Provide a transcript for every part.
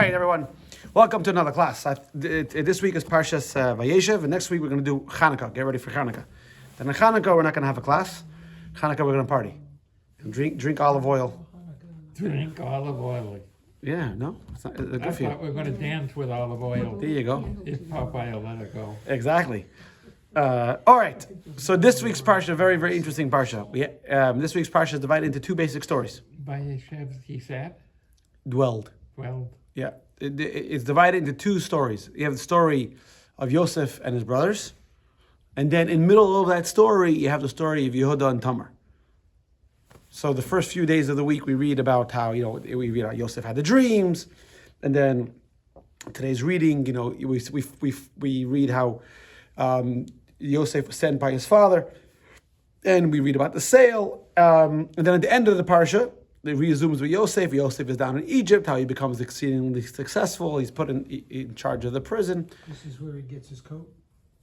All right, everyone. Welcome to another class. This week is Parshat Vayeshev, and next week we're going to do Hanukkah. Get ready for Hanukkah. Then in Hanukkah, we're not going to have a class. Hanukkah, we're going to party and drink olive oil. Drink olive oil. Yeah, no, it's not good I for you. thought we were going to dance with olive oil. There you go. If Popeye will let it go. Exactly. All right. So this week's Parsha, very, very interesting Parsha. This week's Parsha is divided into two basic stories. Vayeshev, he said. Dwelled. Well, Yeah. It's divided into two stories. You have the story of Yosef and his brothers. And then in the middle of that story, you have the story of Yehuda and Tamar. So the first few days of the week, we read about how, we read how Yosef had the dreams. And then today's reading, we read how Yosef was sent by his father. And we read about the sale. And then at the end of the Parsha, it resumes with Yosef. Yosef is down in Egypt, how he becomes exceedingly successful. He's put in charge of the prison. This is where he gets his coat?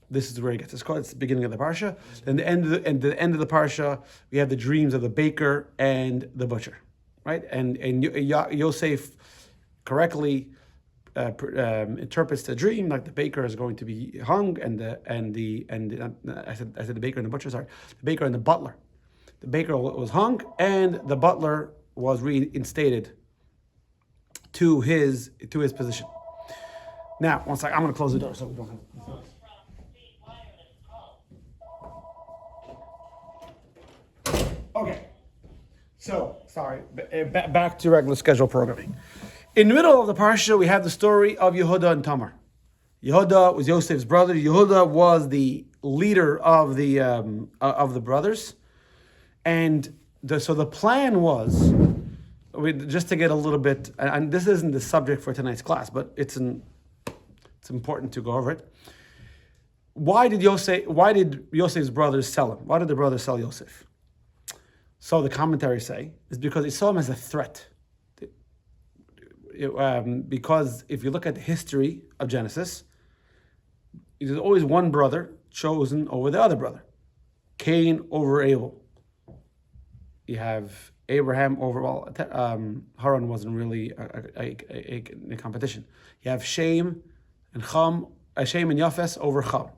This is where he gets his coat. It's the beginning of the Parsha. Then the end of the Parsha, we have the dreams of the baker and the butcher, right? And Yosef correctly interprets the dream like the baker is going to be hung, and the baker and the butcher. Sorry, the baker and the butler. The baker was hung, and the butler was reinstated to his position. Now, one second, I'm going to close the door so we don't have. Okay, so sorry. Back to regular schedule programming. In the middle of the parsha, we have the story of Yehuda and Tamar. Yehuda was Yosef's brother. Yehuda was the leader of the brothers, and so the plan was, just to get a little bit, and this isn't the subject for tonight's class, but it's important to go over it. Why did Yosef's brothers sell him? Why did the brothers sell Yosef? So the commentaries say it's because they saw him as a threat. Because if you look at the history of Genesis, there's always one brother chosen over the other brother. Cain over Abel. You have Abraham over, Haran wasn't really a competition. You have Shem and Yafes over Cham.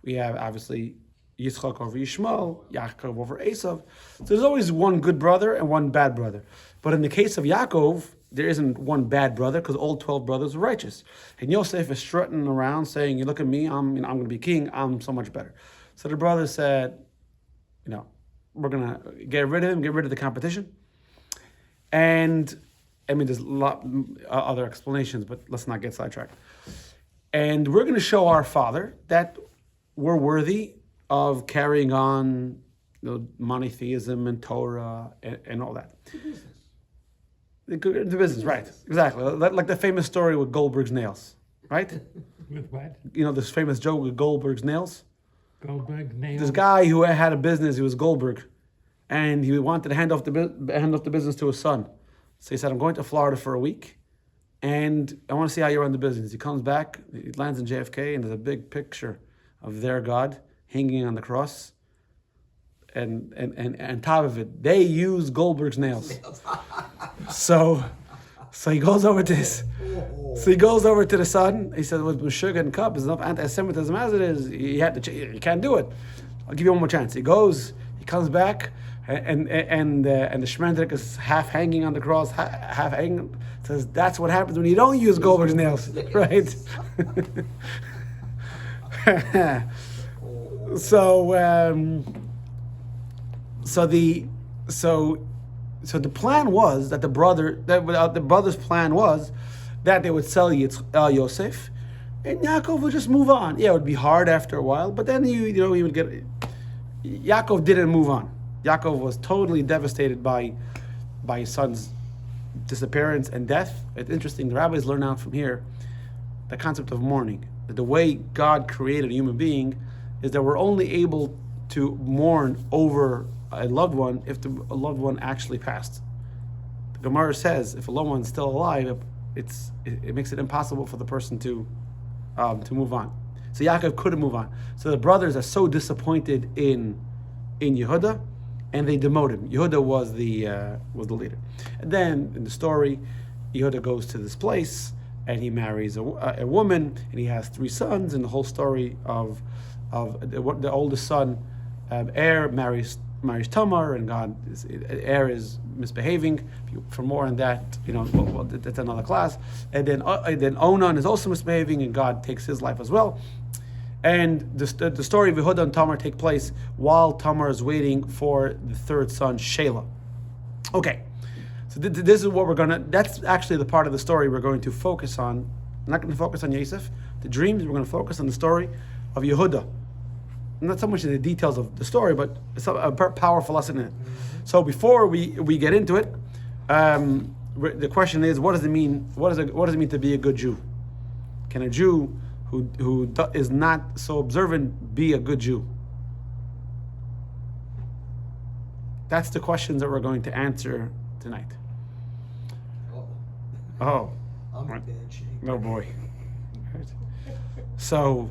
We have obviously Yitzchak over Yishmael, Yaakov over Esav. So there's always one good brother and one bad brother. But in the case of Yaakov, there isn't one bad brother because all 12 brothers were righteous. And Yosef is strutting around saying, "You look at me, I'm going to be king. I'm so much better." So the brothers said, we're going to get rid of him, get rid of the competition. And there's a lot other explanations, but let's not get sidetracked. And we're going to show our father that we're worthy of carrying on monotheism and Torah and all that. The business, right? Exactly. Like the famous story with Goldberg's nails, right? With what? This famous joke with Goldberg's nails. Goldberg nails. This guy who had a business, he was Goldberg, and he wanted to hand off the business to his son. So he said, "I'm going to Florida for a week, and I want to see how you run the business." He comes back, he lands in JFK, and there's a big picture of their God hanging on the cross. And on top of it, they use Goldberg's nails. So he goes over to the son. He says, "With sugar and cup, there's enough anti-Semitism as it is. You can't do it. I'll give you one more chance." He goes. He comes back, and the Shmendrik is half hanging on the cross, half hanging. Says that's what happens when you don't use Goldberg's nails, right? So the plan was that the brothers' plan was that they would sell Yosef, and Yaakov would just move on. Yeah, it would be hard after a while, but then he would get. Yaakov didn't move on. Yaakov was totally devastated by his son's disappearance and death. It's interesting. The rabbis learn out from here the concept of mourning. That the way God created a human being is that we're only able to mourn over a loved one if the loved one actually passed. The Gemara says if a loved one's still alive, it makes it impossible for the person to move on. So Yaakov couldn't move on. So the brothers are so disappointed in Yehuda, and they demote him. Yehuda was the leader. And then in the story, Yehuda goes to this place, and he marries a woman, and he has 3 sons, and the whole story of the oldest son, Er, marries Tamar, and Er is misbehaving. For more on that, that's another class. And then Onan is also misbehaving, and God takes his life as well. And the story of Yehuda and Tamar take place while Tamar is waiting for the 3rd son, Shelah. Okay, so this is what that's actually the part of the story we're going to focus on. I'm not going to focus on Yosef, the dreams. We're going to focus on the story of Yehuda. Not so much in the details of the story, but it's a powerful lesson in it. So before we get into it, the question is, what does it mean? What does it mean to be a good Jew? Can a Jew who is not so observant be a good Jew? That's the questions that we're going to answer tonight. Oh, I'm in bad shape. oh boy. So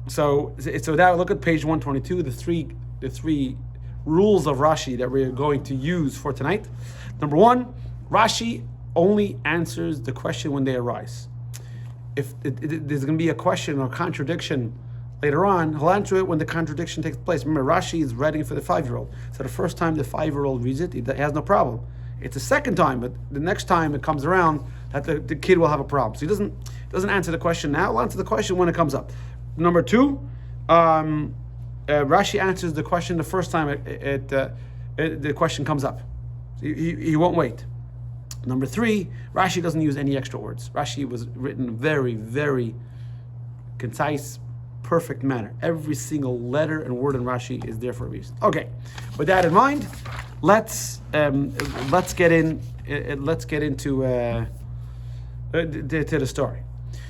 that look at page 122. The three rules of Rashi that we're going to use for tonight. Number 1, Rashi only answers the question when they arise. If there's going to be a question or contradiction later on, he'll answer it when the contradiction takes place. Remember, Rashi is writing for the 5-year-old. So the first time the 5-year-old reads it, he has no problem. It's the second time, but the next time it comes around, that the kid will have a problem. So he doesn't answer the question now. He'll answer the question when it comes up. Number 2, Rashi answers the question the first time the question comes up. So he won't wait. Number 3, Rashi doesn't use any extra words. Rashi was written very, very concise, perfect manner. Every single letter and word in Rashi is there for a reason. Okay, with that in mind, let's get into the story.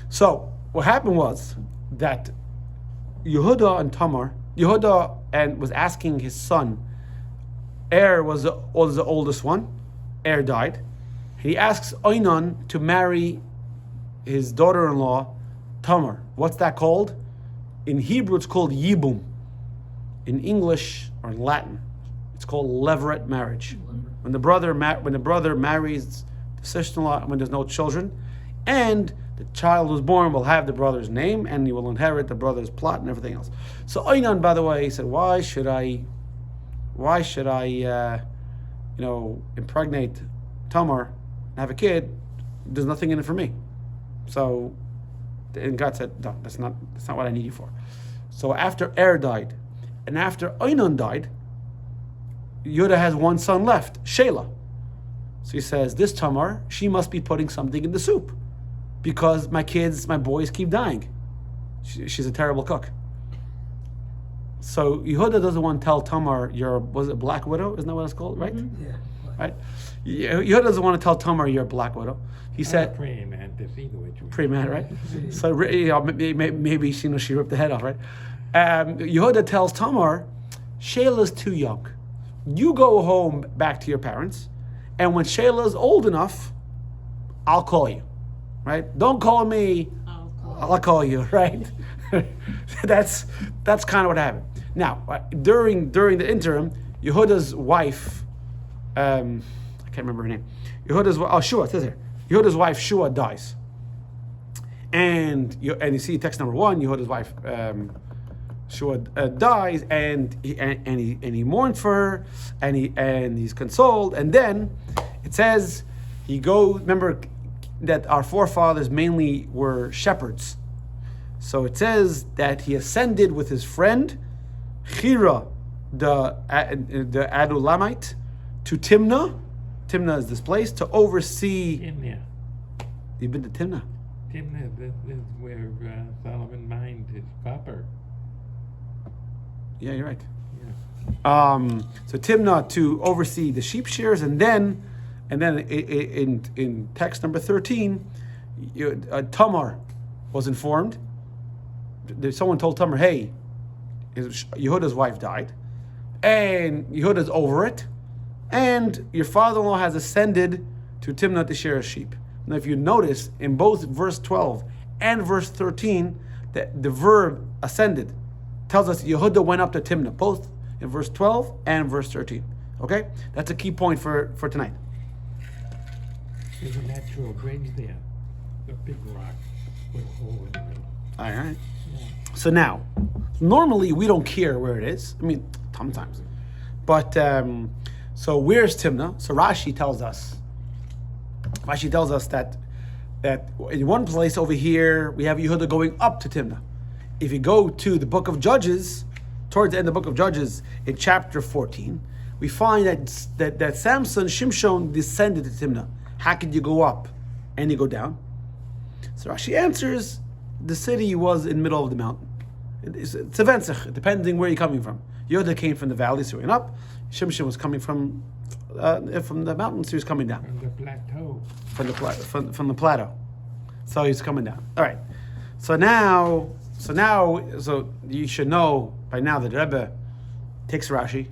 So what happened was that Yehuda was asking his son. Er was the oldest one. Er died. He asks Onan to marry his daughter-in-law, Tamar. What's that called? In Hebrew, it's called Yibum. In English or in Latin, it's called levirate marriage. When the brother marries the sister-in-law when there's no children, and the child who's born will have the brother's name, and he will inherit the brother's plot and everything else. So Onan, by the way, he said, why should I impregnate Tamar and have a kid? There's nothing in it for me. So, and God said, no, that's not what I need you for. So after Er died, and after Onan died, Yehuda has one son left, Shelah. So he says, this Tamar, she must be putting something in the soup, because my boys keep dying. She's a terrible cook. So Yehuda doesn't want to tell Tamar, was it black widow? Isn't that what it's called, right? Mm-hmm. Yeah. Right. Yehuda doesn't want to tell Tamar you're a black widow. He said, praying man to see what you pre-man, right? So maybe she ripped the head off, right? Yehuda tells Tamar, Shelah's too young. You go home back to your parents, and when Shelah's old enough, I'll call you, right? Don't call me. I'll call you, right? That's kind of what happened. Now, during the interim, Yehuda's wife, I can't remember her name. Shua, it says here. Yehuda's wife Shua dies, and you see text number 1. Yehuda's wife Shua dies, and he mourns for her, and he's consoled, and then it says he goes. Remember that our forefathers mainly were shepherds. So it says that he ascended with his friend Hira, the Adulamite, to Timnah. Timnah is this place to oversee. Timnah. You've been to Timnah? Timnah is where Solomon mined his copper. Yeah, you're right. Yeah. So Timnah to oversee the sheep shears, and then in text number 13, Tamar was informed. Someone told Tamar, hey, Yehuda's wife died, and Yehuda's over it, and your father-in-law has ascended to Timnah to shear a sheep. Now, if you notice, in both verse 12 and verse 13, that the verb ascended tells us Yehuda went up to Timnah, both in verse 12 and verse 13. Okay? That's a key point for tonight. There's a natural bridge there. The big rock with a hole in the middle. All right. Yeah. So now, normally we don't care where it is. I mean, sometimes. But, so where's Timnah? So Rashi tells us that in one place over here, we have Yehuda going up to Timnah. If you go to the book of Judges, towards the end of the book of Judges, in chapter 14, we find that Samson, Shimshon descended to Timnah. How could you go up and you go down? So Rashi answers, the city was in the middle of the mountain. It's a vensich, depending where you're coming from. Yehuda came from the valley, so he went up. Shimshon was coming from the mountain, so he was coming down. From the plateau. From the plateau. So he's coming down. All right. So you should know by now that the Rebbe takes Rashi,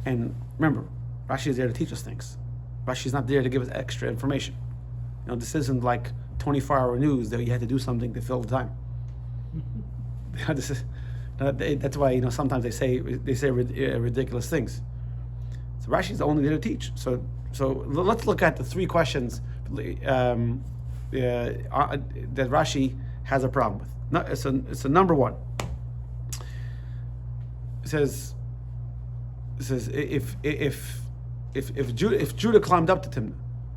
and remember, Rashi is there to teach us things. Rashi is not there to give us extra information. This isn't like 24-hour news that you had to do something to fill the time. That's why sometimes they say ridiculous things. So Rashi is only there to teach. So let's look at the three questions that Rashi has a problem with. So number one. It says if Judah climbed up to Timnah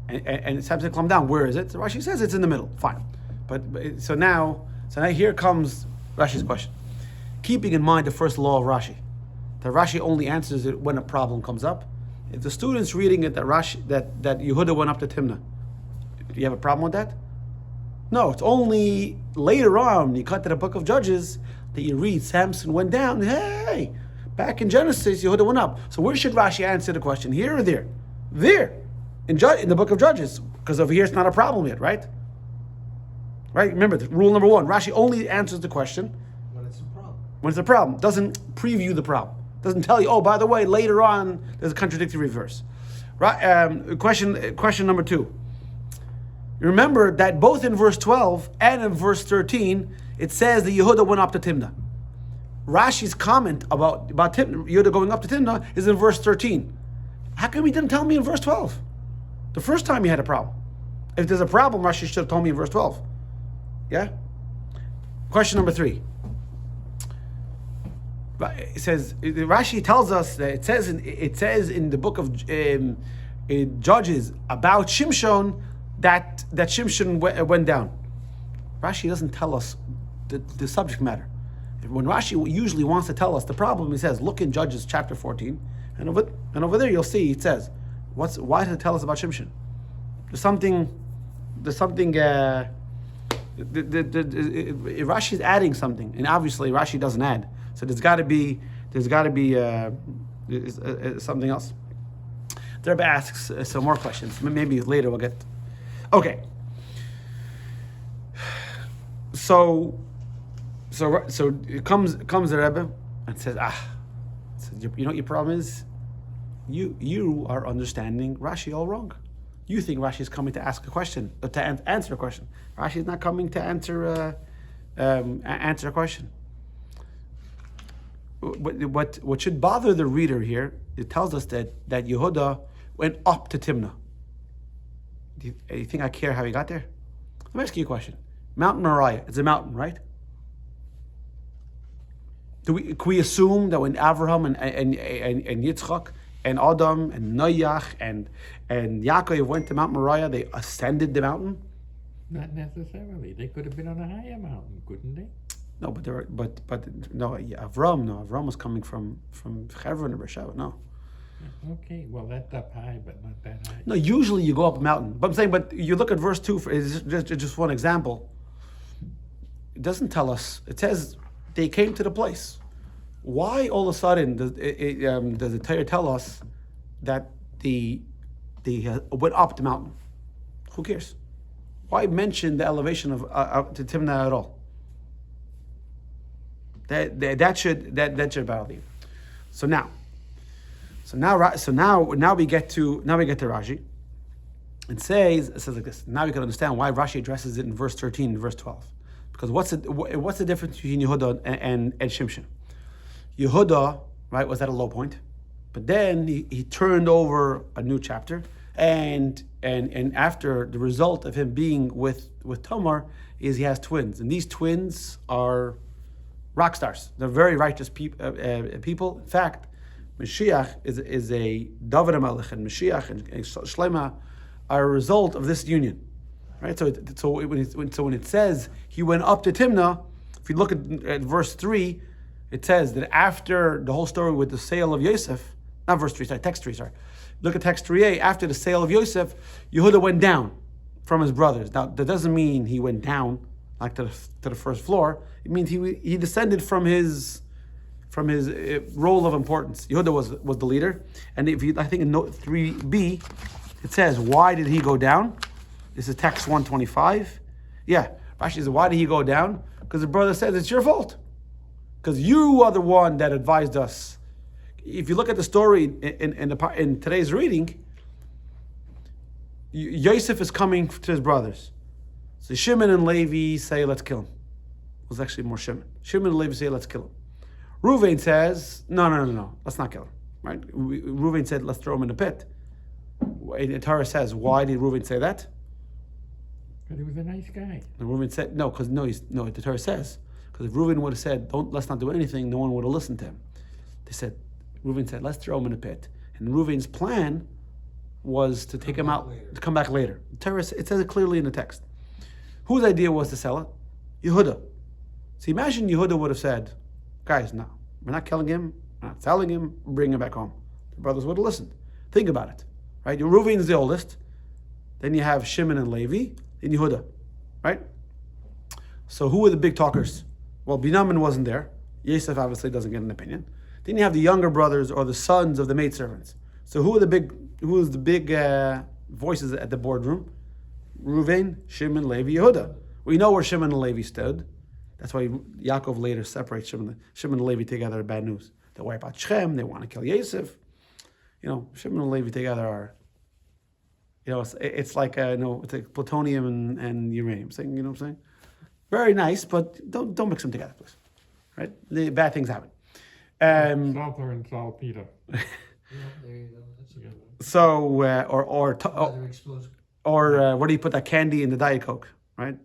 and Samson climbed down, where is it? So Rashi says it's in the middle. Fine, but so now here comes Rashi's question. Keeping in mind the first law of Rashi, that Rashi only answers it when a problem comes up. If the student's reading it that Yehuda went up to Timnah, do you have a problem with that? No, it's only later on you cut to the book of Judges that you read Samson went down. Hey, back in Genesis, Yehuda went up. So where should Rashi answer the question? Here or there? There, in the book of Judges, because over here it's not a problem yet, right? Right. Remember, rule number one: Rashi only answers the question When it's a problem. when it's a problem. Doesn't preview the problem. Doesn't tell you, oh, by the way, later on there's a contradictory verse. Right. Question number two. Remember that both in verse 12 and in verse 13, it says that Yehuda went up to Timnah. Rashi's comment about Timnah, Yehuda going up to Timnah, is in verse 13. How come he didn't tell me in verse 12? The first time he had a problem. If there's a problem, Rashi should have told me in verse 12. Yeah? Question number three. It says, Rashi tells us that it says in the book of Judges about Shimshon that Shimshon went down. Rashi doesn't tell us the subject matter. When Rashi usually wants to tell us the problem, he says, look in Judges chapter 14, and over there you'll see it says, why does it tell us about Shimshon? Rashi is adding something, and obviously Rashi doesn't add. So there's got to be something else. The Rebbe asks some more questions. Maybe later we'll get. Okay. So it comes the Rebbe and says, you know what your problem is? You are understanding Rashi all wrong. You think Rashi is coming to ask a question, to answer a question. Rashi is not coming to answer a question. What should bother the reader here? It tells us that Yehuda went up to Timnah. Do you think I care how he got there? Let me ask you a question. Mount Moriah, it's a mountain, right? Can we assume that when Avraham and Yitzchak and Adam and Noach and Yaakov went to Mount Moriah, they ascended the mountain? Not necessarily. They could have been on a higher mountain, couldn't they? No, Avraham was coming from Hebron to Beersheba. No. Okay, well that's up high, but not that high. No, usually you go up a mountain. But I'm saying, but you look at verse 2, it's just one example. It doesn't tell us. It says they came to the place. Why all of a sudden does the Torah tell us that they went up the mountain? Who cares? Why mention the elevation of to Timnah at all? That should bother you. So now we get to Rashi. It says like this. Now we can understand why Rashi addresses it in verse 13 and verse 12. Because what's the difference between Yehuda and Shimshon? Yehuda, right, was at a low point, but then he turned over a new chapter, And after the result of him being with Tamar is he has twins, and these twins are rock stars. They're very righteous people. In fact, Mashiach is a David HaMelech, and Mashiach and Shlema are a result of this union, right? So when it says he went up to Timnah, if you look at verse 3, it says that after the whole story with the sale of Yosef, not verse 3, sorry, text 3, sorry. Look at text 3a. After the sale of Yosef, Yehuda went down from his brothers. Now, that doesn't mean he went down like to the first floor. It means he descended from his role of importance. Yehuda was the leader. And I think in note 3b, it says, why did he go down? This is text 125. Yeah, Rashi says, why did he go down? Because the brother says, it's your fault. Because you are the one that advised us. If you look at the story in today's reading, Yosef is coming to his brothers. So Shimon and Levi say, let's kill him. It was actually more Shimon. Shimon and Levi say, let's kill him. Reuven says, no, let's not kill him. Right? Reuven said, let's throw him in the pit. And the Torah says, why did Reuven say that? Because he was a nice guy. And Reuven said, the Torah says, because if Reuven would have said, let's not do anything, no one would have listened to him. Reuven said, let's throw him in a pit. And Reuven's plan was to take him out, to come back later. It says it clearly in the text. Whose idea was to sell it? Yehuda. So imagine Yehuda would have said, guys, no, we're not killing him, we're not selling him, bring him back home. The brothers would have listened. Think about it. Right? Reuven is the oldest. Then you have Shimon and Levi, then Yehuda. Right? So who were the big talkers? Well, Binyamin wasn't there. Yosef obviously doesn't get an opinion. Then you have the younger brothers or the sons of the maidservants. So who was the big voices at the boardroom? Reuven, Shimon, Levi, Yehuda. We know where Shimon and Levi stood. That's why Yaakov later separates Shimon and Levi together. Bad news. They wipe out Shechem. They want to kill Yosef. Shimon and Levi together are. It's like it's like plutonium and uranium. You know what I'm saying? Very nice, but don't mix them together, please. Right? The bad things happen. Salter and saltpeter. Yeah, there you go. That's a good one. So, Rather explosive. or where do you put that candy in the Diet Coke? Right?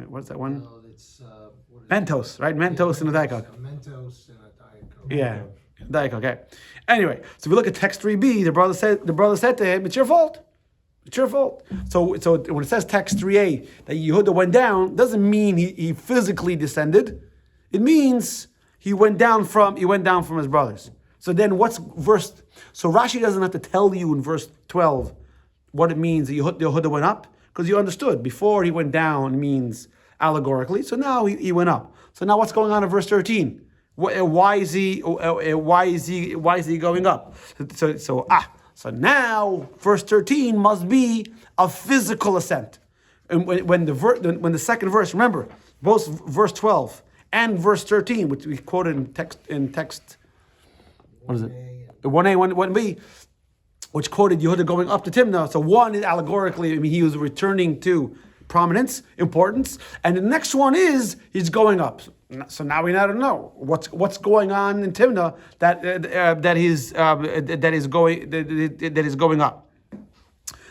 What's that one? No, it's what is Mentos, right? Mentos in the Diet Coke. Mentos and a Diet Coke. Yeah, Diet Coke. Okay. Anyway, so if we look at text 3b, the brother said to him, "It's your fault. It's your fault." So when it says text 3a that Yehuda went down, doesn't mean he physically descended. It means he went down from his brothers. So then what's verse? So Rashi doesn't have to tell you in verse 12 what it means that Yehuda went up, because you understood before he went down means allegorically. So now he went up. So now what's going on in verse 13? Why is he going up? So now verse 13 must be a physical ascent. And when the second verse, remember, both verse 12 and verse 13, which we quoted in text, what is it? 1a, 1b, which quoted Yehuda going up to Timnah. So one is allegorically, he was returning to prominence, importance, and the next one is he's going up. So now we now don't know what's going on in Timnah that is going up.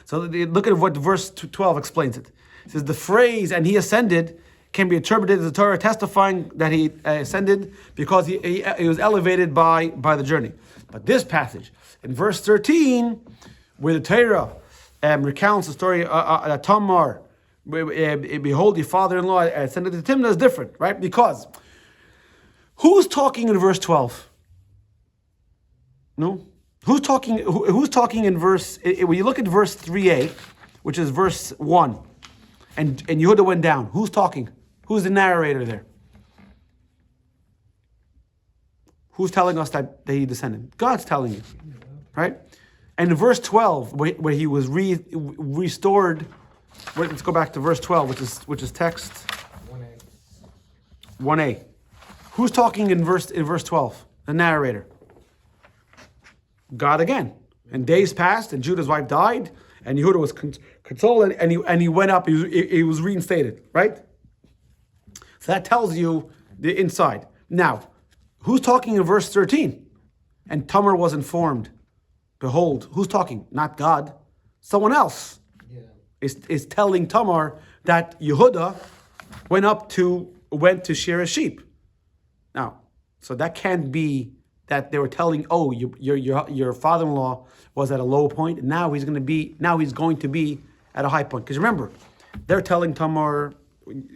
So look at what verse 12 explains it. It says the phrase "and he ascended" can be attributed to the Torah testifying that he ascended because he was elevated by the journey. But this passage in verse 13, where the Torah recounts the story that Tamar, behold, your father-in-law ascended to Timnah, is different, right? Because who's talking in verse 12? No? Who's talking in verse, when you look at verse 3a, which is verse 1, and Yehuda went down, who's talking? Who's the narrator there? Who's telling us that he descended? God's telling you, right? And in verse 12, where he was restored, let's go back to verse 12, which is text 1a. Who's talking in verse 12? The narrator. God again. And days passed, and Judah's wife died, and Yehuda was consoled, and he went up. He was reinstated, right? So that tells you the inside. Now, who's talking in verse 13? And Tamar was informed. Behold, who's talking? Not God. someone else Yeah. is telling Tamar that Yehuda went to shear a sheep. Now, so that can't be that they were telling, oh, your father-in-law was at a low point, and now he's going to be at a high point. Because remember, they're telling Tamar,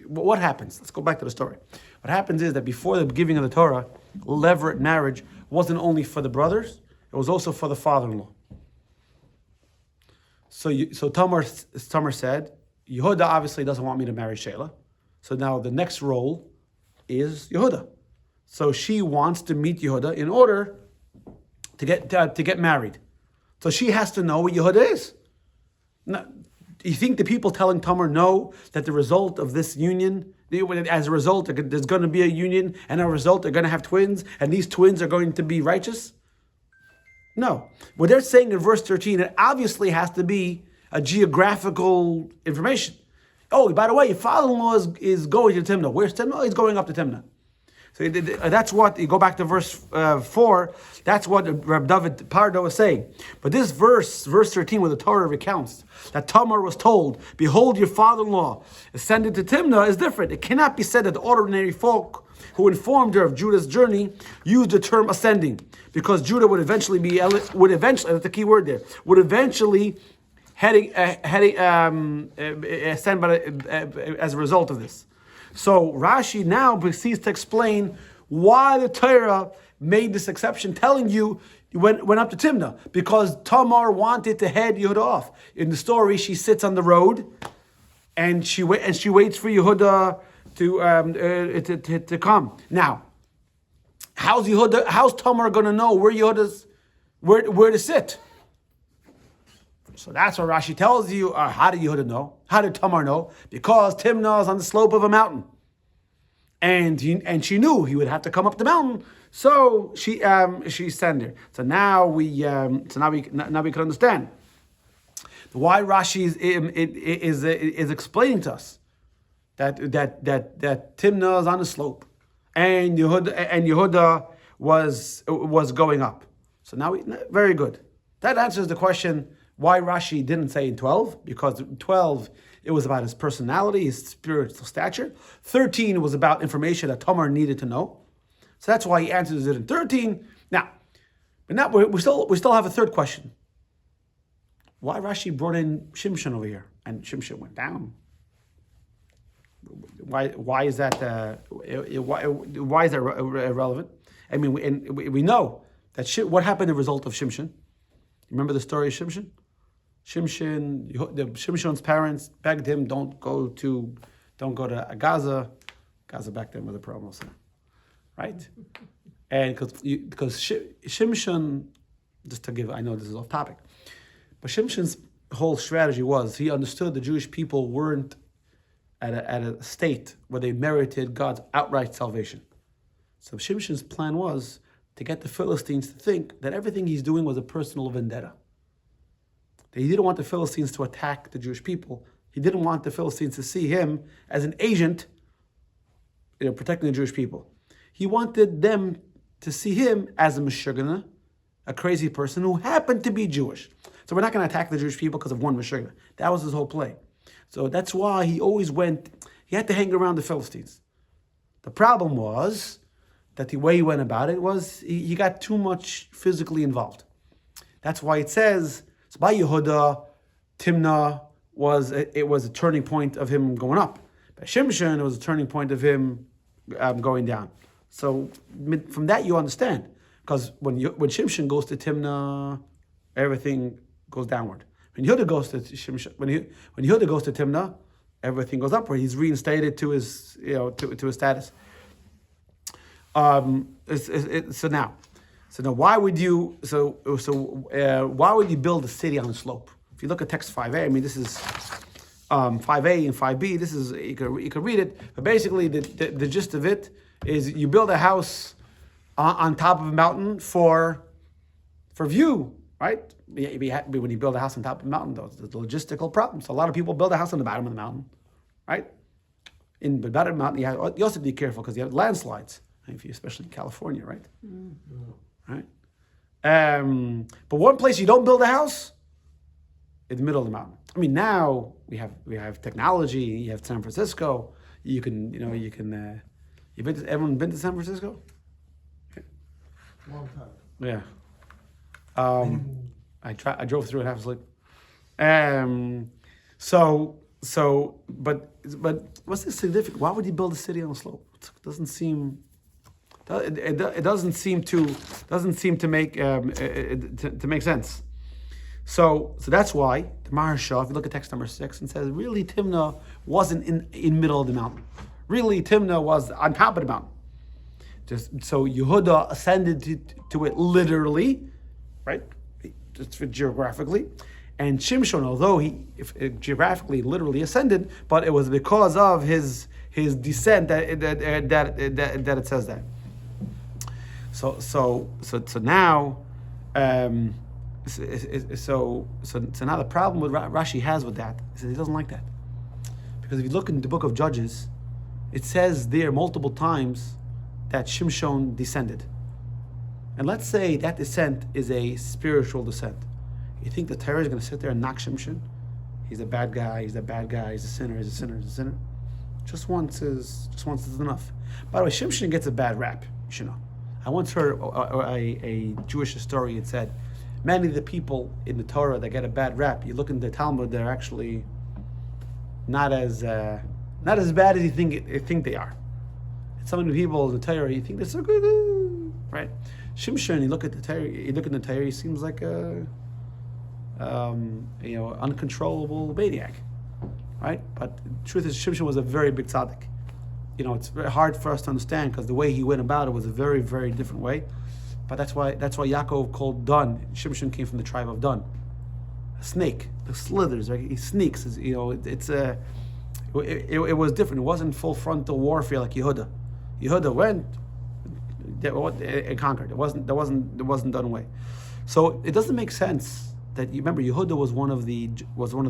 what happens? Let's go back to the story. What happens is that before the giving of the Torah, levirate marriage wasn't only for the brothers, it was also for the father-in-law. So Tamar said, Yehuda obviously doesn't want me to marry Shelah. So now the next role is Yehuda. So she wants to meet Yehuda in order to get married. So she has to know what Yehuda is. Now, do you think the people telling Tamar know that the result of this union, as a result, there's going to be a union, and as a result, they're going to have twins, and these twins are going to be righteous? No. What they're saying in verse 13, it obviously has to be a geographical information. Oh, by the way, your father-in-law is going to Timnah. Where's Timnah? Oh, he's going up to Timnah. So that's what, you go back to verse 4, that's what Reb David Pardo was saying. But this verse 13, where the Torah recounts that Tamar was told, behold, your father-in-law ascended to Timnah, is different. It cannot be said that the ordinary folk who informed her of Judah's journey used the term ascending, because Judah would eventually, that's the key word there, would eventually ascend as a result of this. So Rashi now proceeds to explain why the Torah made this exception, telling you went up to Timnah, because Tamar wanted to head Yehuda off. In the story, she sits on the road and she waits for Yehuda to come. Now, how's Tamar going to know where where to sit? So that's what Rashi tells you. How did Yehuda know? How did Tamar know? Because Timnah is on the slope of a mountain, and she knew he would have to come up the mountain. So she sent there. So now we can understand why Rashi is explaining to us that Timnah is on the slope, and Yehuda was going up. So now very good. That answers the question why Rashi didn't say in 12, because 12, it was about his personality, his spiritual stature. 13 was about information that Tamar needed to know. So that's why he answers it in 13. Now, we still have a third question. Why Rashi brought in Shimshon over here, and Shimshon went down? Why is that? Why is that irrelevant? I mean, we know that what happened as a result of Shimshon. Remember the story of Shimshon? Shimshon's parents begged him, don't go to Gaza. Gaza back then was a problem also, right? And because Shimshon, just to give, I know this is off topic, but Shimshon's whole strategy was he understood the Jewish people weren't at a state where they merited God's outright salvation. So Shimshon's plan was to get the Philistines to think that everything he's doing was a personal vendetta. He didn't want the Philistines to attack the Jewish people. He didn't want the Philistines to see him as an agent, protecting the Jewish people. He wanted them to see him as a Meshugana, a crazy person who happened to be Jewish. So we're not going to attack the Jewish people because of one Meshugana. That was his whole play. So that's why he had to hang around the Philistines. The problem was that the way he went about it was he got too much physically involved. That's why it says, so by Yehuda, Timnah was a turning point of him going up. By Shimshon, it was a turning point of him going down. So from that you understand, because when Shimshon goes to Timnah, everything goes downward. When Yehuda goes to Shimshon, when Yehuda goes to Timnah, everything goes upward. He's reinstated to his to his status. So now, why would you build a city on a slope? If you look at text 5a, I mean, this is 5a and 5b. This is you can read it, but basically the gist of it is you build a house on top of a mountain for view, right? When you build a house on top of a mountain, there's logistical problems. So a lot of people build a house on the bottom of the mountain, right? In the bottom of the mountain, you also have to be careful because you have landslides, especially in California, right? Mm-hmm. Right. But one place you don't build a house in the middle of the mountain. I mean, now we have technology. You have San Francisco. You can everyone been to San Francisco? Long time. Yeah. I drove through it half asleep. But what's the significance? Why would you build a city on a slope? It doesn't seem. It doesn't seem to make to make sense. So that's why the Maharsha, if you look at text number 6, and says really Timnah wasn't in middle of the mountain. Really Timnah was on top of the mountain. Just so Yehuda ascended to it literally, right? Just geographically, and Shimshon, although he geographically literally ascended, but it was because of his descent that it says that. So now, so now the problem with Rashi has with that is that he doesn't like that, because if you look in the book of Judges, it says there multiple times that Shimshon descended. And let's say that descent is a spiritual descent. You think the Torah is going to sit there and knock Shimshon? He's a bad guy, he's a bad guy, he's a sinner, he's a sinner, he's a sinner. Just once is enough. By the way, Shimshon gets a bad rap, you should know. I once heard a Jewish historian said, many of the people in the Torah that get a bad rap, you look in the Talmud, they're actually not as bad as you think they are. Some of the people in the Torah, you think they're so good, right? Shimshon, you look at the Torah, he seems like a uncontrollable maniac, right? But the truth is, Shimshon was a very big tzaddik. It's very hard for us to understand because the way he went about it was a very, very different way. But that's why Yaakov called Dan. Shimshon came from the tribe of Dan. A snake, the slithers, right? He sneaks. It was different. It wasn't full frontal warfare like Yehuda. Yehuda went and conquered. It wasn't done away. So it doesn't make sense that you remember Yehuda was one of the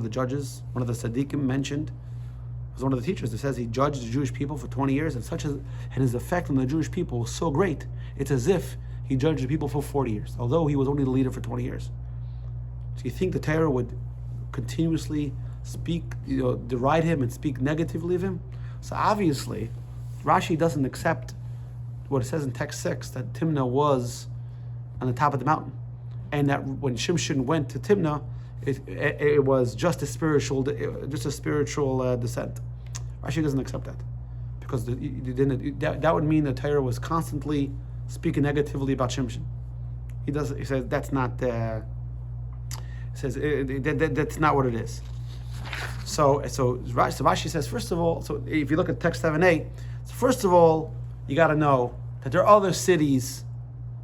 judges, one of the tzaddikim mentioned. Was one of the teachers that says he judged the Jewish people for 20 years, and his effect on the Jewish people was so great. It's as if he judged the people for 40 years, although he was only the leader for 20 years. So you think the Torah would continuously deride him and speak negatively of him? So obviously, Rashi doesn't accept what it says in text 6 that Timnah was on the top of the mountain, and that when Shimshon went to Timnah, it was just a spiritual descent. Rashi doesn't accept that, because that would mean the Torah was constantly speaking negatively about Shimshon. He says that's not. That's not what it is. So Rashi says, first of all, so if you look at text 7a, first of all, you got to know that there are other cities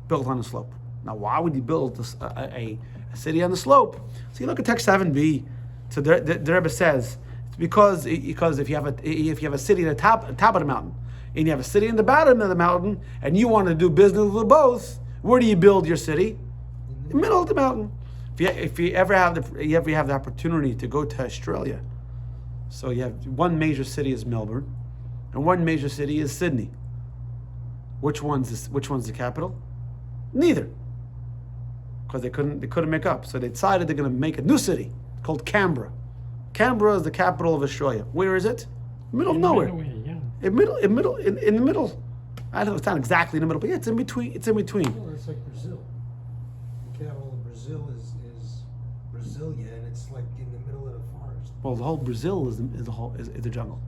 built on the slope. Now, why would you build a city on the slope? So you look at text 7b. So the Rebbe says it's because if you have a city at the top of the mountain, and you have a city in the bottom of the mountain, and you want to do business with both, where do you build your city? In the middle of the mountain. If you ever have the opportunity to go to Australia, so you have one major city is Melbourne, and one major city is Sydney. Which one's the capital? Neither, because they couldn't make up. So they decided they're going to make a new city called Canberra. Canberra is the capital of Australia. Where is it? Middle of nowhere. Yeah. In the middle. I don't know, it's not exactly in the middle, but yeah, it's in between. Well, it's like Brazil. The capital of Brazil is Brasilia, and it's like in the middle of the forest. Well, the whole Brazil is the jungle.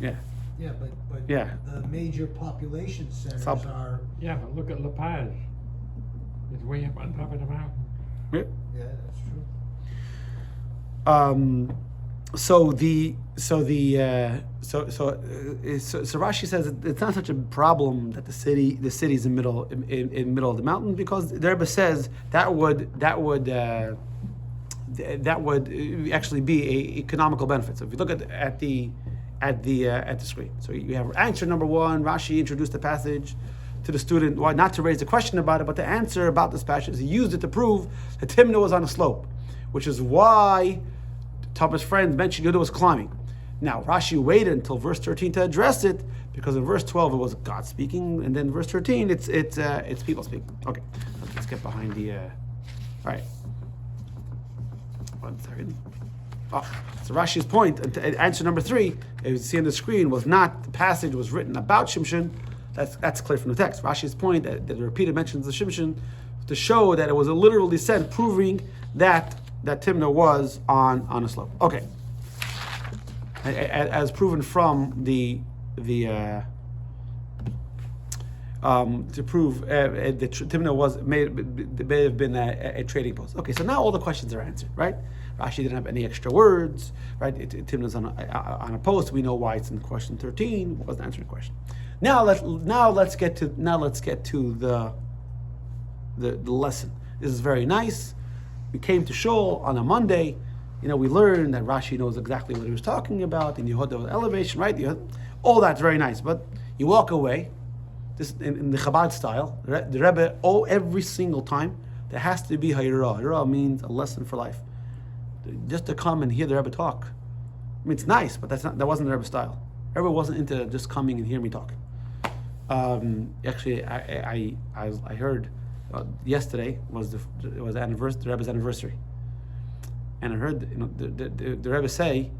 Yeah. Yeah, but Yeah. the major population centers Up. are. Yeah, but look at La Paz. It's way up on top of the mountain. Yeah. Yeah, that's true. So Rashi says it's not such a problem that the city's in middle of the mountain, because the Rebbe says that would actually be a economical benefit. So if you look at the screen, so you have answer number 1. Rashi introduced the passage to the student, why not to raise a question about it, but to answer about this passage. He used it to prove that Timnah was on a slope, which is why Thomas' friend mentioned Yehuda was climbing. Now, Rashi waited until verse 13 to address it, because in verse 12 it was God speaking, and then verse 13 it's people speaking. Okay, let's get behind the. All right. One second. So Rashi's point, answer number 3, as you see on the screen, was not the passage was written about Shimshon. That's clear from the text. Rashi's point that the repeated mentions of Shimshon to show that it was a literal descent, proving that Timnah was on a slope. Okay, as proven from to prove that Timnah may have been a trading post. Okay, so now all the questions are answered, right? Rashi didn't have any extra words, right? Timnah's on a post. We know why it's in question 13. It wasn't answering the question. Now let's get to the lesson. This is very nice. We came to Shul on a Monday. We learned that Rashi knows exactly what he was talking about in Yehuda elevation, right? All that's very nice, but you walk away. This in the Chabad style. The Rebbe, every single time there has to be Hayirah. Hayirah means a lesson for life. Just to come and hear the Rebbe talk. I mean, it's nice, but that wasn't the Rebbe style. The Rebbe wasn't into just coming and hearing me talk. Actually, I heard yesterday was the Rebbe's anniversary, and I heard the Rebbe say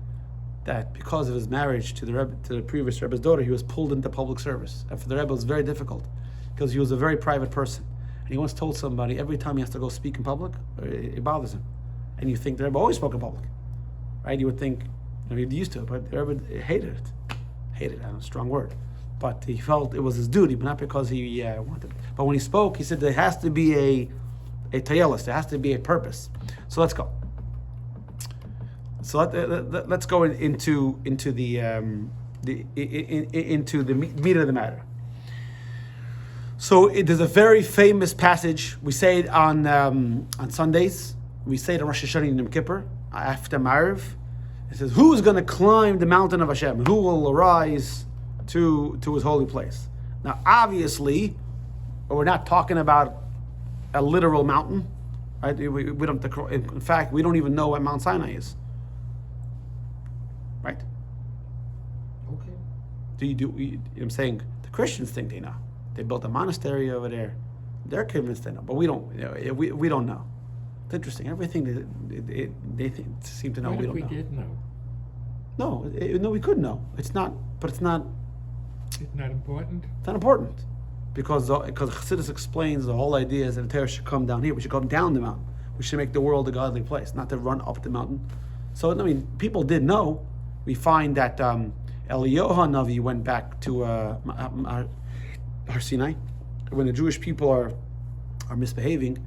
that because of his marriage to the previous Rebbe's daughter, he was pulled into public service, and for the Rebbe it was very difficult because he was a very private person, and he once told somebody every time he has to go speak in public, it bothers him, and you think the Rebbe always spoke in public, right? You would think he'd used to it, but the Rebbe hated it. Hated, a strong word. But he felt it was his duty, but not because he wanted it. But when he spoke, he said there has to be a tayelis, there has to be a purpose. So let's go. So let's go into the meat of the matter. So there's a very famous passage. We say it on Sundays. We say it on Rosh Hashanah and Yom Kippur after Ma'ariv. It says, "Who is going to climb the mountain of Hashem? Who will arise to his holy place?" Now, obviously, we're not talking about a literal mountain, right? We don't. In fact, we don't even know what Mount Sinai is, right? Okay. I'm saying the Christians think they know. They built a monastery over there. They're convinced they know, but we don't. We don't know. It's interesting. Everything they seem to know. What We if don't we know. did know? No, we could know. It's not, but it's not. It's not important. It's not important because Chassidus explains the whole idea is that the Torah should come down here. We should come down the mountain. We should make the world a godly place, not to run up the mountain. So I mean, people did know. We find that Eliyahu Navi went back to Har Sinai when the Jewish people are misbehaving.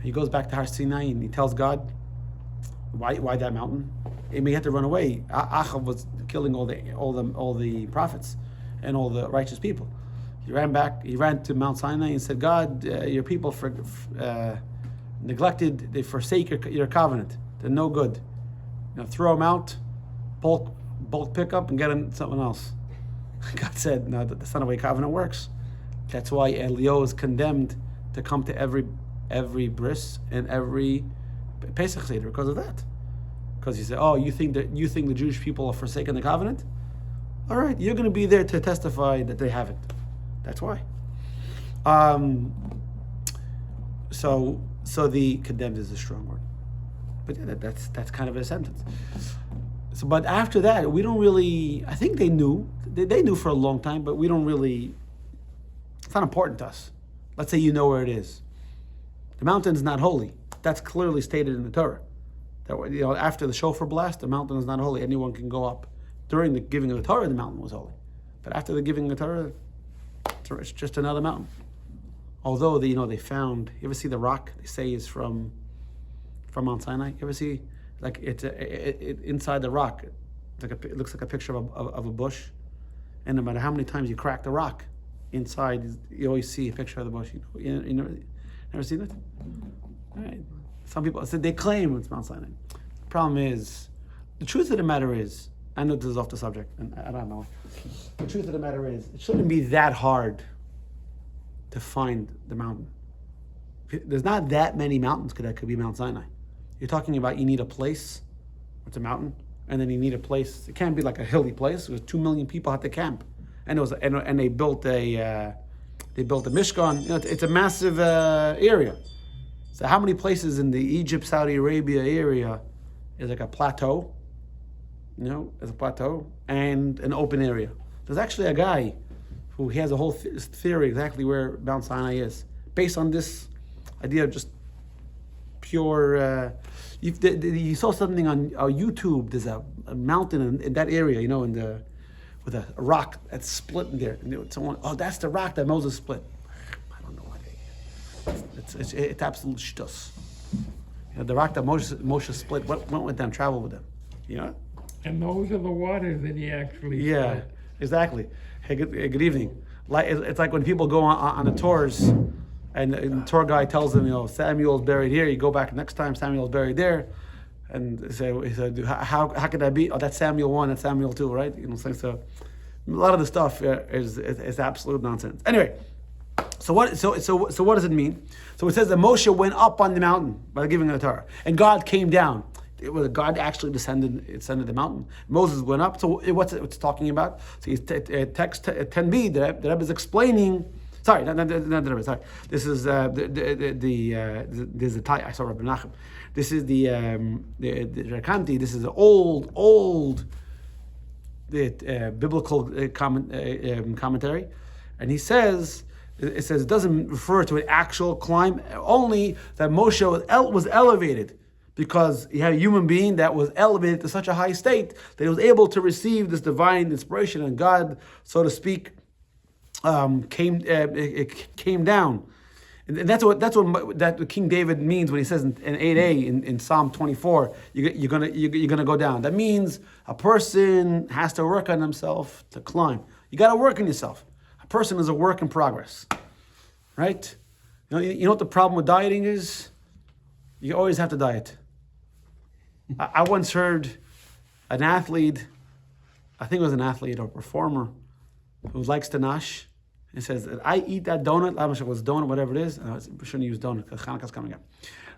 He goes back to Har Sinai and he tells God, "Why that mountain?" And he had to run away. Achav was killing all the prophets and all the righteous people. He ran back. He ran to Mount Sinai and said, "God, your people neglected. They forsake your covenant. They're no good. Throw them out, bulk pickup, and get them something else." God said, "No, that's not the way covenant works." That's why Elio is condemned to come to every bris and every Pesach Seder because of that. Because he said, "Oh, you think the Jewish people have forsaken the covenant? All right, you're going to be there to testify that they haven't." That's why. So the condemned is a strong word, but yeah, that's kind of a sentence. So, but after that, we don't really. I think they knew. They knew for a long time, but we don't really. It's not important to us. Let's say you know where it is. The mountain is not holy. That's clearly stated in the Torah. That after the shofar blast, the mountain is not holy. Anyone can go up. During the giving of the Torah, the mountain was holy. But after the giving of the Torah, it's just another mountain. Although they found. You ever see the rock they say is from Mount Sinai? You ever see like it's inside the rock? It looks like a picture of a bush, and no matter how many times you crack the rock, inside you always see a picture of the bush. You never seen it? All right. Some people said they claim it's Mount Sinai. The problem is, the truth of the matter is, I know this is off the subject, and I don't know. The truth of the matter is, it shouldn't be that hard to find the mountain. There's not that many mountains that could be Mount Sinai. You're talking about you need a place, it's a mountain, and then you need a place. It can't be like a hilly place. It was 2 million people had to camp, and they built a Mishkan. It's a massive area. So how many places in the Egypt, Saudi Arabia area is like a plateau, as a plateau, and an open area. There's actually a guy who has a whole theory exactly where Mount Sinai is, based on this idea of just pure. You saw something on YouTube. There's a mountain in that area, with a rock that's split in there. And someone, that's the rock that Moses split. I don't know what it's absolute shtus. The rock that Moshe split went with them, traveled with them. And those are the waters that he actually Yeah, split. exactly. Hey, good evening. It's like when people go on the tours, and the tour guide tells them, Samuel's buried here. You go back next time, Samuel's buried there, and he said, how could that be? Oh, that's Samuel 1, that's Samuel 2, right? So a lot of the stuff is absolute nonsense. Anyway, so what does it mean? So it says that Moshe went up on the mountain by the giving of the Torah, and God came down. God actually descended the mountain. Moses went up. So what's it's talking about? So text 10b. The Rebbe is explaining. Sorry, not the Rebbe. Sorry, this is there's a tie. I saw Rabbi Nachum. This is the Rakanti. This is the old biblical commentary, and he says. It says it doesn't refer to an actual climb, only that Moshe was elevated, because he had a human being that was elevated to such a high state that he was able to receive this divine inspiration, and God, so to speak, came down. And that's what King David means when he says in 8a in Psalm 24, you're gonna go down. That means a person has to work on himself to climb. You got to work on yourself. A person is a work in progress, right? You know what the problem with dieting is? You always have to diet. I once heard an athlete, I think it was an athlete or performer, who likes to nash. He says, I eat that donut, I'm not sure if it was donut, whatever it is. I shouldn't use donut because Hanukkah's coming up.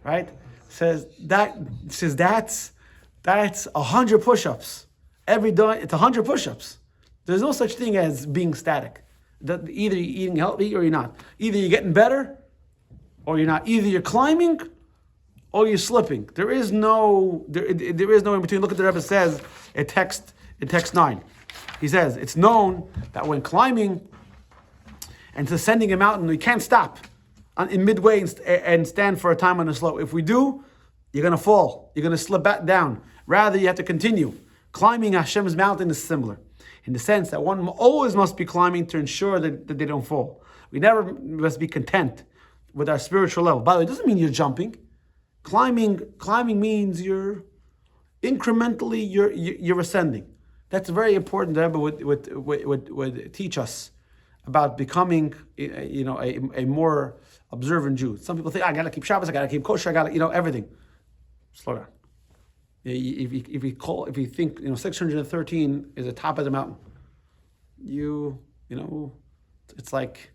Right? Says that's 100 push-ups. Every donut, it's 100 push-ups. There's no such thing as being static. Either you're eating healthy or you're not. Either you're getting better or you're not. Either you're climbing or you're slipping. There is no in between. Look at the Rebbe says in text 9. He says it's known that when climbing and ascending a mountain, we can't stop in midway and stand for a time on the slope. If we do, you're going to fall. You're going to slip back down. Rather, you have to continue. Climbing Hashem's mountain is similar, in the sense that one always must be climbing to ensure that they don't fall. We never must be content with our spiritual level. By the way, it doesn't mean you're jumping. Climbing means you're incrementally you're ascending. That's very important. The Rebbe would teach us about becoming, a more observant Jew. Some people think, I gotta keep Shabbos, I gotta keep kosher, I gotta, everything. Slow down. If you think 613 is the top of the mountain, it's like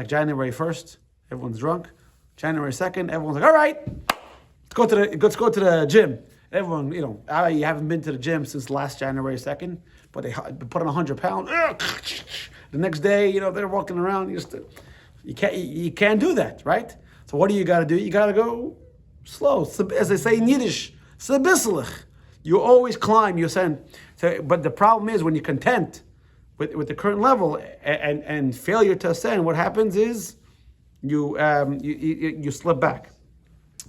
January 1st, everyone's drunk. January 2nd, everyone's like, all right, let's go to the gym. Everyone, you haven't been to the gym since last January 2nd, but they put on 100 pounds. The next day, they're walking around. You can't do that, right? So what do you got to do? You got to go slow. As they say in Yiddish, sabislich. You always climb, you ascend. So, but the problem is when you're content with the current level and failure to ascend, what happens is you slip back.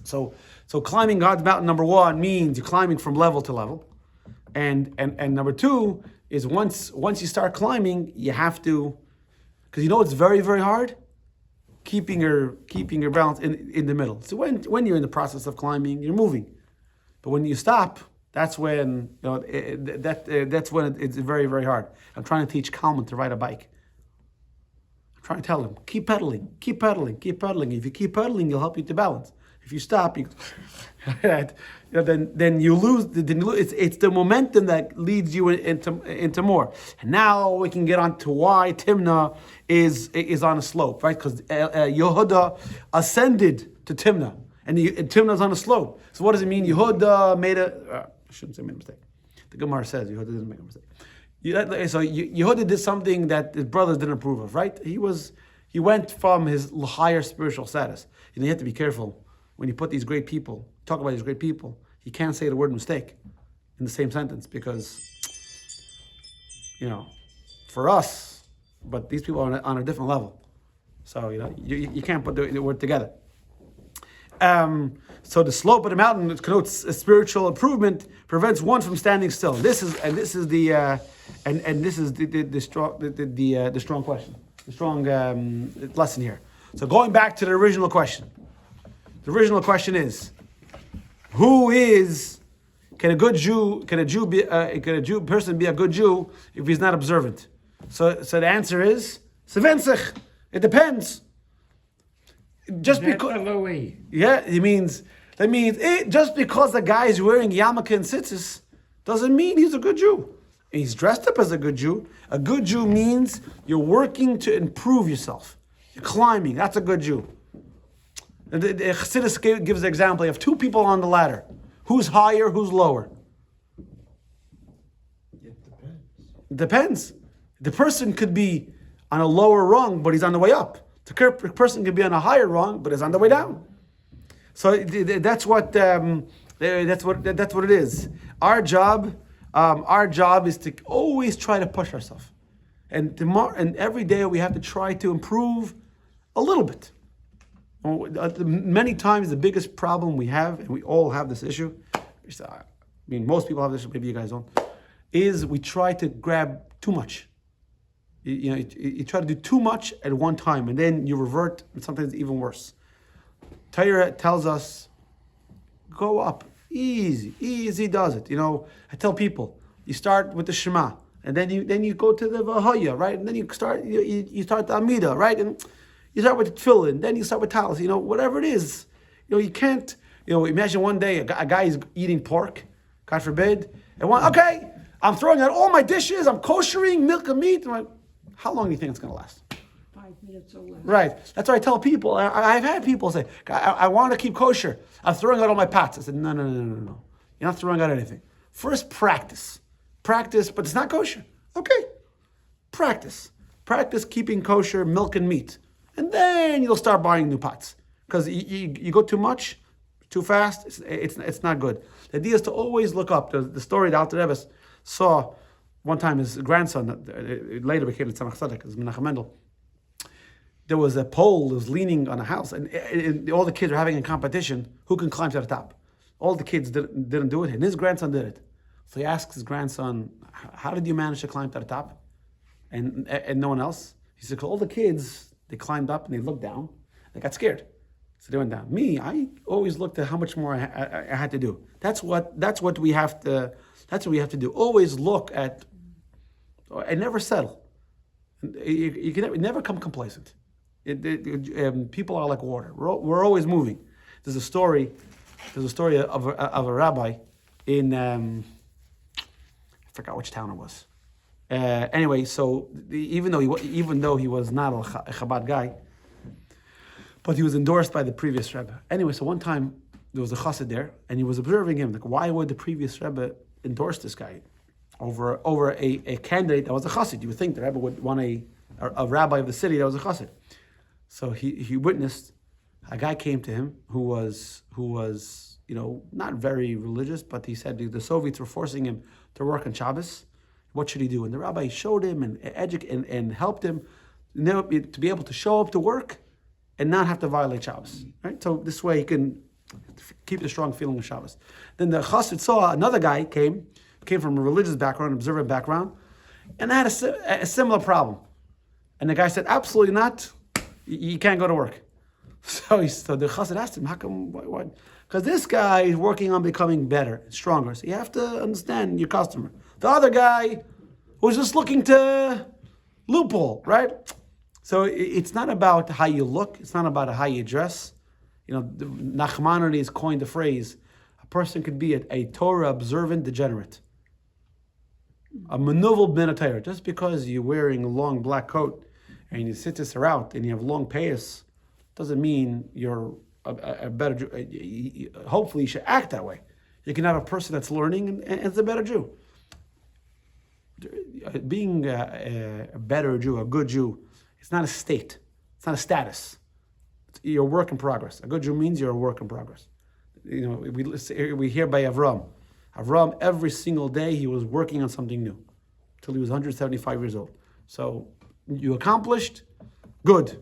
So climbing God's mountain, number one, means you're climbing from level to level, and number two is once you start climbing, you have to, because it's very, very hard, keeping your balance in the middle. So when you're in the process of climbing, you're moving, but when you stop, that's when that's when it's very, very hard. I'm trying to teach Kalman to ride a bike. I'm trying to tell him, keep pedaling. If you keep pedaling, you'll help you to balance. If you stop, then you lose. It's the momentum that leads you into more. And now we can get on to why Timnah is on a slope, right? Because Yehuda ascended to Timnah, and Timnah's on a slope. So what does it mean? Yehuda made I shouldn't say made a mistake. The Gemara says Yehuda didn't make a mistake. So Yehuda did something that his brothers didn't approve of, right? He went from his higher spiritual status. You have to be careful. When you put these great people, talk about these great people, you can't say the word mistake in the same sentence because, for us, but these people are on a different level. So, you can't put the word together. So the slope of the mountain connotes a spiritual improvement, prevents one from standing still. This is the strong question, the strong lesson here. So going back to the original question, is, can a person be a good Jew if he's not observant? So the answer is sevenzich. It depends. Just because, that means just because the guy is wearing yarmulke and tzitzis doesn't mean he's a good Jew. He's dressed up as a good Jew. A good Jew means you're working to improve yourself. You're climbing. That's a good Jew. The Chassidus gives the example. You have two people on the ladder. Who's higher? Who's lower? It depends. It depends. The person could be on a lower rung, but he's on the way up. The person could be on a higher rung, but is on the way down. So that's what it is. Our job is to always try to push ourselves, and every day we have to try to improve a little bit. Many times the biggest problem we have, and we all have this issue. Most people have this. Maybe you guys don't. Is we try to grab too much. You try to do too much at one time, and then you revert, and sometimes even worse. Torah tells us, go up, easy does it. I tell people, you start with the Shema, and then you go to the Vahaya, right? And then you start you start the Amida, right? And you start with Tefillin, then you start with Talis. Whatever it is, you can't. Imagine one day a guy is eating pork, God forbid, and okay, I'm throwing out all my dishes, I'm koshering milk and meat. How long do you think it's going to last? 5 minutes or less. Right. That's why I tell people. I've had people say, I want to keep kosher. I'm throwing out all my pots. I said, no. You're not throwing out anything. First, practice, but it's not kosher. Okay. Practice keeping kosher milk and meat. And then you'll start buying new pots. Because you go too much, too fast, it's not good. The idea is to always look up. The story that Alter Rebbe saw one time, his grandson, later became the Tzemach Tzedek, is Menachem Mendel. There was a pole that was leaning on a house, and all the kids were having a competition who can climb to the top. All the kids didn't do it, and his grandson did it. So he asked his grandson, how did you manage to climb to the top? And no one else? He said, all the kids, they climbed up and they looked down. They got scared. So they went down. Me, I always looked at how much more I had to do. That's what we have to do. Always look at, and never settle. You can never come complacent. People are like water. We're always moving. There's a story of a rabbi in I forgot which town it was. Anyway, so even though he was not a Chabad guy, but he was endorsed by the previous Rebbe. Anyway, so one time there was a chassid there, and he was observing him. Like, why would the previous Rebbe endorse this guy over a candidate that was a chassid? You would think the Rebbe would want a rabbi of the city that was a chassid. So he witnessed a guy came to him who was not very religious, but he said the Soviets were forcing him to work on Shabbos. What should he do? And the rabbi showed him and helped him to be able to show up to work and not have to violate Shabbos. Right? So this way he can keep the strong feeling of Shabbos. Then the chassid saw another guy came from a religious background, observant background, and had a similar problem. And the guy said, absolutely not. You can't go to work. So the chassid asked him, how come? Why? Because this guy is working on becoming better, stronger. So you have to understand your customer. The other guy was just looking to loophole, right? So it's not about how you look. It's not about how you dress. Nachmanides coined the phrase, a person could be a Torah observant degenerate. A manuvel ben Torah. Just because you're wearing a long black coat and you sit this out and you have long payas, doesn't mean you're a better Jew. Hopefully you should act that way. You can have a person that's learning and is a better Jew. Being a better Jew, a good Jew, it's not a state. It's not a status. You're a work in progress. A good Jew means you're a work in progress. we hear by Avraham. Avraham, every single day he was working on something new till he was 175 years old. So you accomplished, good.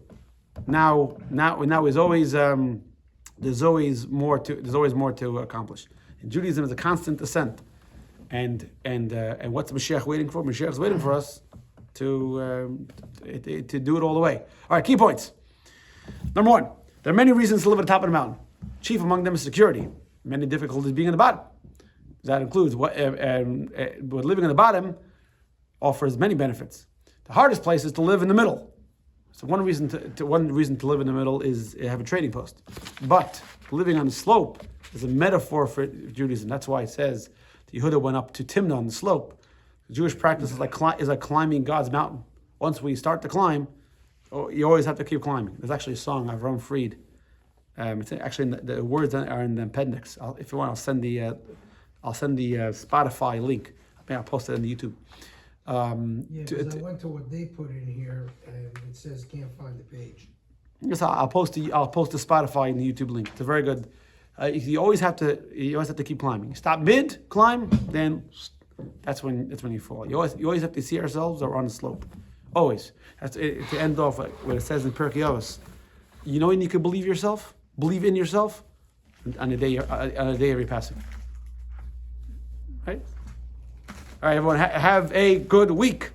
Now is always there's always more to accomplish. And Judaism is a constant ascent. And what's Mashiach waiting for? Mashiach is waiting for us to do it all the way. All right, key points. Number one, there are many reasons to live at the top of the mountain. Chief among them is security. Many difficulties being at the bottom. That includes what living at the bottom offers many benefits. The hardest place is to live in the middle. So one reason to live in the middle is have a trading post. But living on the slope is a metaphor for Judaism. That's why it says Yehuda went up to Timnah on the slope. The Jewish practice is like climbing God's mountain. Once we start to climb, you always have to keep climbing. There's actually a song Avraham freed. It's actually the words are in the appendix. If you want, I'll send the Spotify link. I'll post it on the YouTube. I went to what they put in here, and it says can't find the page. Yes, I'll post the Spotify and the YouTube link. It's a very good. You always have to keep climbing. You stop mid climb, then that's when you fall. You always have to see ourselves or on the slope. Always. That's it, to end off what it says in Pirkei Avos. You know when you can believe in yourself, on the day of your passing. Right? All right, everyone. Have a good week.